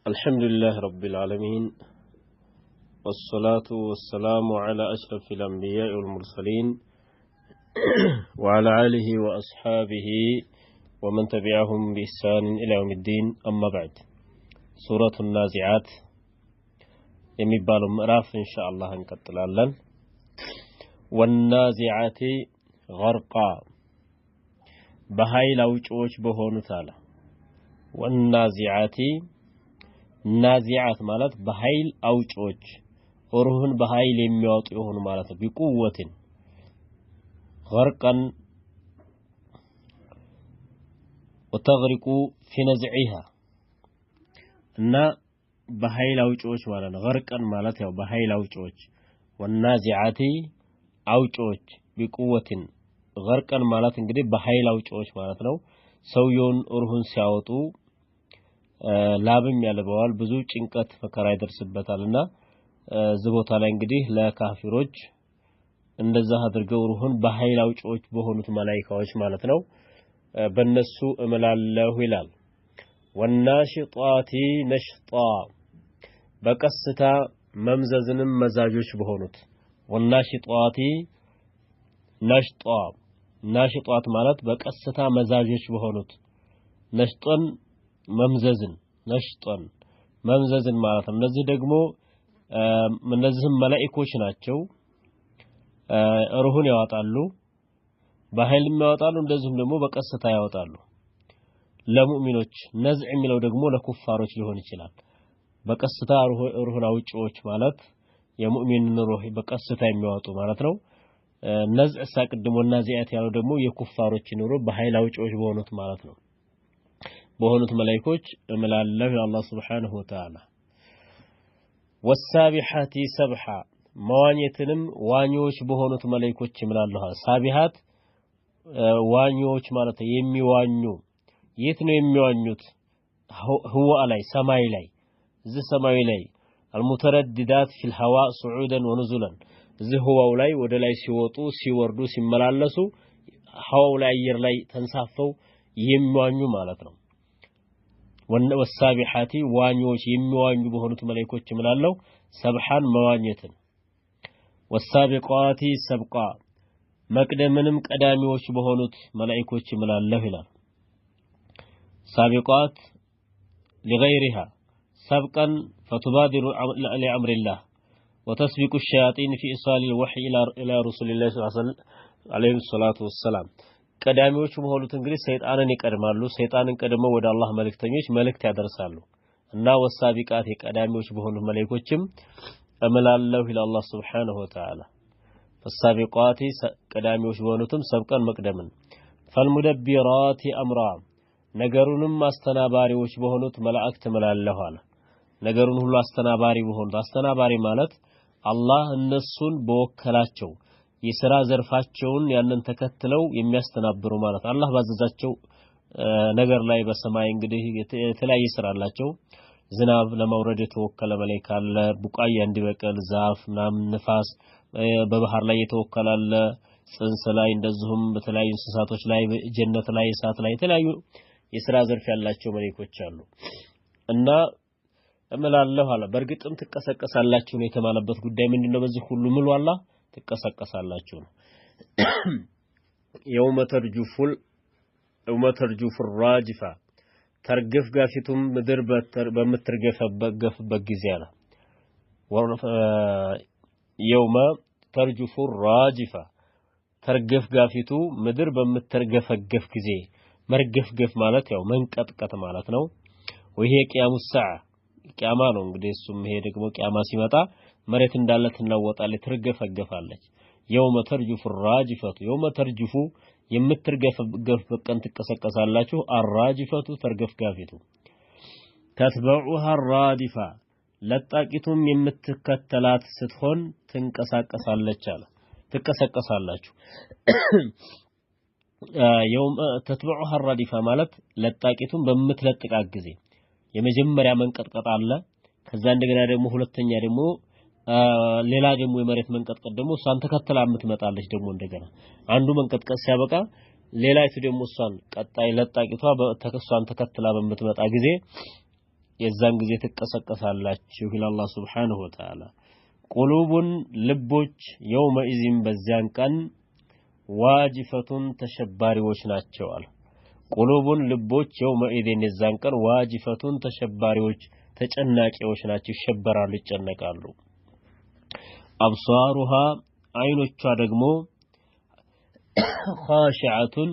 الحمد لله رب العالمين والصلاة والسلام على أشرف الأنبياء والمرسلين وعلى آله وأصحابه ومن تبعهم بإحسان إلى يوم الدين أما بعد سورة النازعات يمبال مراف إن شاء الله نكتلالن والنازعات غرقا بهاي لوجوج بهونو تعالى والنازعات ናዚዓት ማለት በኃይል አውጮች ሩህን በኃይል የሚያወጡ ይሆኑ ማለት ነው ቢቁወትን غرقا وتغرق في نزعها እና በኃይል አውጮች ማለት ነው غرقا ማለት ያው በኃይል አውጮች والنازعات አውጮች ቢቁወትን غرقا ማለት እንግዲህ በኃይል አውጮች ማለት ነው ሰውየውን ሩህን ሲያወጡ ላብም ያለበዋል ብዙ ጭንቀት መከራ ይደርስበታልና ዝቦታ ላይ እንግዲህ ለካፊሮች እንደዛ አድርገው ሩህን በኃይል አውጪዎች በሆኑት መላእክቶች ማለት ነው በእነሱ እመላለሁ ይላል ወናሽጣቲ ነሽጣ በቀስታ መምዘዝንም መዛጆች በሆኑት ወናሽጣቲ ነሽጣ ናሽጣት ማለት በቀስታ መዛጆች በሆኑት ነሽጠን መምዘዝን ነሽጠን መምዘዝን ማለት ነው እነዚህ ደግሞ እነዚህም መላእክቶች ናቸው ሩህን ያወጣሉ በኃይልም ያወጣሉ እንደዚሁም ደግሞ በቀስታ ያወጣሉ ለሙእሚኖች ነዝዕ የሚለው ደግሞ ለኩፋሮች ሊሆን ይችላል በቀስታ ሩህን አውጪዎች ማለት የሙእሚንን ሩህ በቀስታ የሚያወጡ ማለት ነው ነዝዕ ሳቅድሞና ዚያት ያለው ደግሞ የኩፋሮችን ሩህ በኃይል አውጪዎች በሆኑት ማለት ነው በሆኑት መላእክቶች እመላለሁ የአላህ Subhanahu Wa Ta'ala ወሳቢሐቲ ሰብሐ መዋኘትንም ዋኞች በሆኑት መላእክቶች እመላለሁ ሳቢሐት ዋኞች ማለት የሚዋኙ የት ነው የሚዋኙት ህዋ ላይ ሰማይ ላይ እዚህ ሰማይ ላይ المترددات في الهواء صعودا ونزولا እዚህ ህዋው ላይ ወደ ላይ ሲወጡ ሲወርዱ ሲመላለሱ ህዋው ላይ አየር ላይ ተንሳፈው የሚዋኙ ማለት ነው والسابحات ዋኞች የሚዋኙ በሆኑት መላእክቶች እመላለሁ ሰብሐን መዋኘትን والسابقات سبقا መቅደምንም ቀዳሚዎች በሆኑት መላእክቶች እመላለሁ ይላል سابقات لغيرها سبقا فتبادر لأمر الله وتسبق الشياطين في إيصال الوحي إلى رسول الله صلى الله عليه الصلاة والسلام ቀዳሚዎች በሆኑት እንግዲህ ሰይጣንን ይቀድማሉ ሰይጣንን ቀድመው ወደ አላህ መልእክተኞች መልእክት ያደርሳሉ እና ወሳቢቃት የቀዳሚዎች በሆኑት መላእክቶችም እመላለሁ ኢላ አላህ Subhanahu Wa Ta'ala ወሳቢቃት ቀዳሚዎች በሆኑትም ሰብቀን መቅደምን ፈልሙደብራቲ አምራ ነገሩንም አስተናባሪዎች በሆኑት መላእክት እመላለሁ አለ ነገሩን ሁሉ አስተናባሪ በሆኑት አስተናባሪ ማለት አላህ እነሱን በወከላቸው የሥራ ዘርፋቸውን ያንን ተከትለው የሚያስተናብሩ ማለት አላህ ባዘዛቸው ነገር ላይ በሰማይ እንግዲህ የተለያየ ሥራ አላቸው ዝናብ ለማውረድ የተወከለ መላእክት አለ ቡቃያ እንዲበቀል ዛፍ ምናምን ንፋስ በባህር ላይ የተወከለ አለ ጽንስ ላይ እንደዚሁም በተለያዩ እንስሳቶች ላይ ጀነት ላይ እሳት ላይ የተለያዩ የሥራ ዘርፍ ያላቸው መላእክቶች አሉ እና እመላለሁ አለ በርግጥም ተቀሰቀሳላችሁ ነው የተማለበት ጉዳይ ምንድነው በዚህ ሁሉ ምሉ አላህ ተቀሰቀሳላችሁ ነው يوم ترجف الراجفة ترجف ጋፊቱም ምድር በምትርገፈበት ጊዜ አለ يوم ترجف الراجفة ترجف ጋፊቱ ምድር በምትርገፈገፍ ጊዜ መርገፍገፍ ማለት ያው መንቀጥቀጥ ማለት ነው ወይ የቂያሙ ሰዓ ቂያማ ነው እንግዲህ እሱም ይሄ ደግሞ ቂያማ ሲመጣ መሬት እንዳለ ትናወጣለች ትርገፈገፋለች يوم ترجف الراجفة يوم ترجف የምትርገፈገፍ በቀን ትቀሰቀሳላችሁ الراجفة ተርገፍጋፊቱ تتبعها الرادفة ለጣቂቱም የምትከተላት ስትሆን ትንቀሳቀሳለች አለ ትቀሰቀሳላችሁ يوم تتبعها الرادفة ማለት ለጣቂቱም በመትለጥቃት ጊዜ የመጀመሪያ መንቀጥቀጥ አለ ከዛ እንደገና ደግሞ ሁለተኛ ደግሞ ሌላ ደግሞ የመሬት መንቀጥቀጥ ደግሞ እሷን ተከትላ የምትመጣለች ደግሞ እንደገና አንዱ መንቀጥቀጥ ሲያበቃ ሌላይቱ ደግሞ እሷን ቀጣይ ለጣቂቷ ተከሷን ተከትላ በመትመጣ ጊዜ የዛን ጊዜ ተቀሰቀሳላችሁ ይላል አላህ Subhanahu Wa Ta'ala ቁሉቡን ልቦች የውመኢዝን በዚያን ቀን ዋጅፈቱን ተሸባሪዎች ናቸው አለ ቁሉቡን ልቦች የውመኢዝን የዛን ቀን ዋጅፈቱን ተሸባሪዎች ተጨናቂዎች ናቸው ይሸበራሉ ይጨነቃሉ አብሳሩሃ አይኖቿ ደግሞ ኻሺዓቱን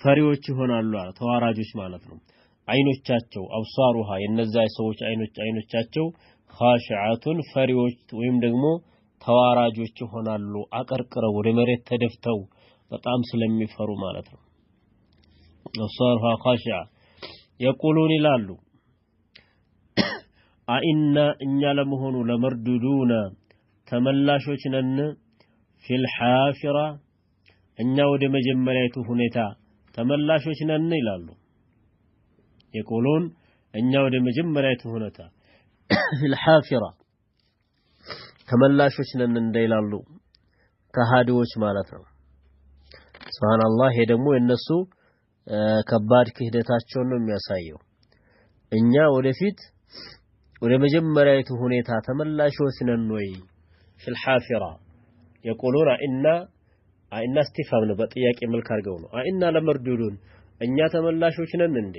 ፈሪዎች ይሆናሉ ተዋራጆች ማለት ነው አይኖቻቸው አብሳሩሃ የነዛ ሰዎች አይኖቻቸው ኻሺዓቱን ፈሪዎች ወይም ደግሞ ተዋራጆች ይሆናሉ አቀርቅረው ወደ መሬት ተደፍተው በጣም ስለሚፈሩ ማለት ነው አብሳሩሃ ኻሺዓ يقولون ይላሉ አኢና እኛ ለመሆኑ ለመርዱዱና ተመላሾች ነን ፊል ሐፊራ እኛ ወደ መጀመሪያቱ ሁኔታ ተመላሾች ነን ይላሉ يقولون እኛ ወደ መጀመሪያቱ ሁኔታ ፊል ሐፊራ ተመላሾች ነን እንደይላሉ ከሃዲዎች ማለት ነው ሱብሃንአላህ ይሄ ደግሞ የነሱ ከባድ ክህደታቸውን ነው የሚያሳየው እኛ ወደፊት ወደ መጀመሪያቱ ሁኔታ ተመላሾች ነን ወይ ፊል ሐፊራ يقولون አይና እስቲፋም ነው በጥያቄ መልክ አድርገው ነው አይና ለመርዱዱን እኛ ተመላሾች ነን እንዴ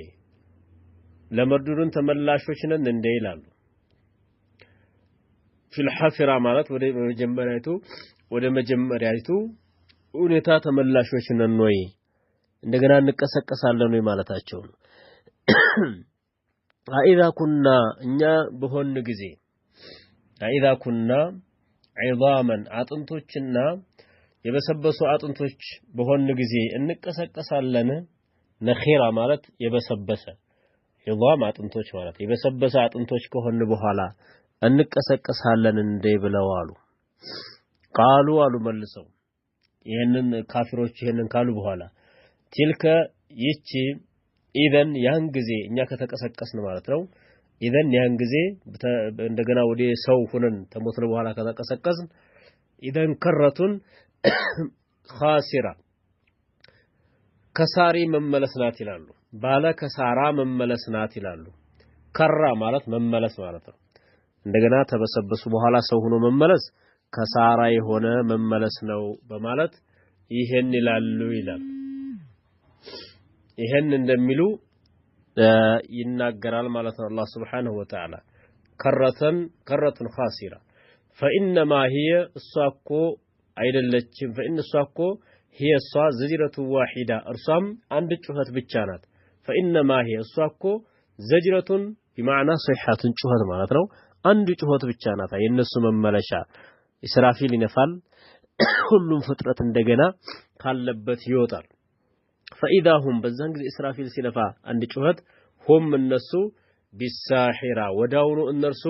ለመርዱዱን ተመላሾች ነን እንዴ ይላሉ ፊል ሐፊራ ማለት ወደ መጀመሪያቱ ሁኔታ ተመላሾች ነን ወይ እንደገና እንቀሰቀሳለን ወይ ማለታቸው ነው አኢዛ ኩና እኛ በሆን ጊዜ አኢዛ ኩና ዒዛመን አጥንቶችና የበሰበሱ አጥንቶች በሆን ጊዜ እንቀሰቀሳለን ነኺራ ማለት የበሰበሰ ዒዛም አጥንቶች ማለት የበሰበሰ አጥንቶች ከሆን በኋላ እንቀሰቀሳለን እንደ ብለው አሉ ቃሉ አሉ መልሰው ይሄንን ካፊሮች ይሄንን ካሉ በኋላ ትልከ ይቺ ኢዘን ያን ጊዜ እኛ ከተቀሰቀስን ማለት ነው ኢዘን ያን ጊዜ እንደገና ወደ ሰው ሆነን ተሞትን በኋላ ከተቀሰቀስን ኢዘን ከረቱን ኻሲራ ከሳሪ መመለስናት ይላሉ ባለ ከሳራ መመለስናት ይላሉ ከራ ማለት መመለስ ማለት ነው እንደገና ተበሰበሱ በኋላ ሰው ሆኖ መመለስ ከሳራ የሆነ መመለስ ነው በማለት ይሄን ይላሉ ይላል ይሄን እንደሚሉ ይናገራል ማለት ነው አላህ Subhanahu Wa Ta'ala ከረቱን ኻሲራ فإنما هي الصاكو አይደለችም فإن الصاكو هي زجرة واحدة እርሷም አንድ ጩኸት ብቻ ናት فإنما هي الصاكو زجرة بمعنى صيحة ጩኸት ማለት ነው አንድ ጩኸት ብቻ ናት የነሱ መመለሻ ኢስራፊል ይነፋል ሁሉም ፍጥረት እንደገና ካለበት ይወጣል فإذا هم በዛን ጊዜ ኢስራፊል ሲነፋ አንድ ጩኸት هم እነሱ ቢሳሂራ ወዳውኑ እነርሱ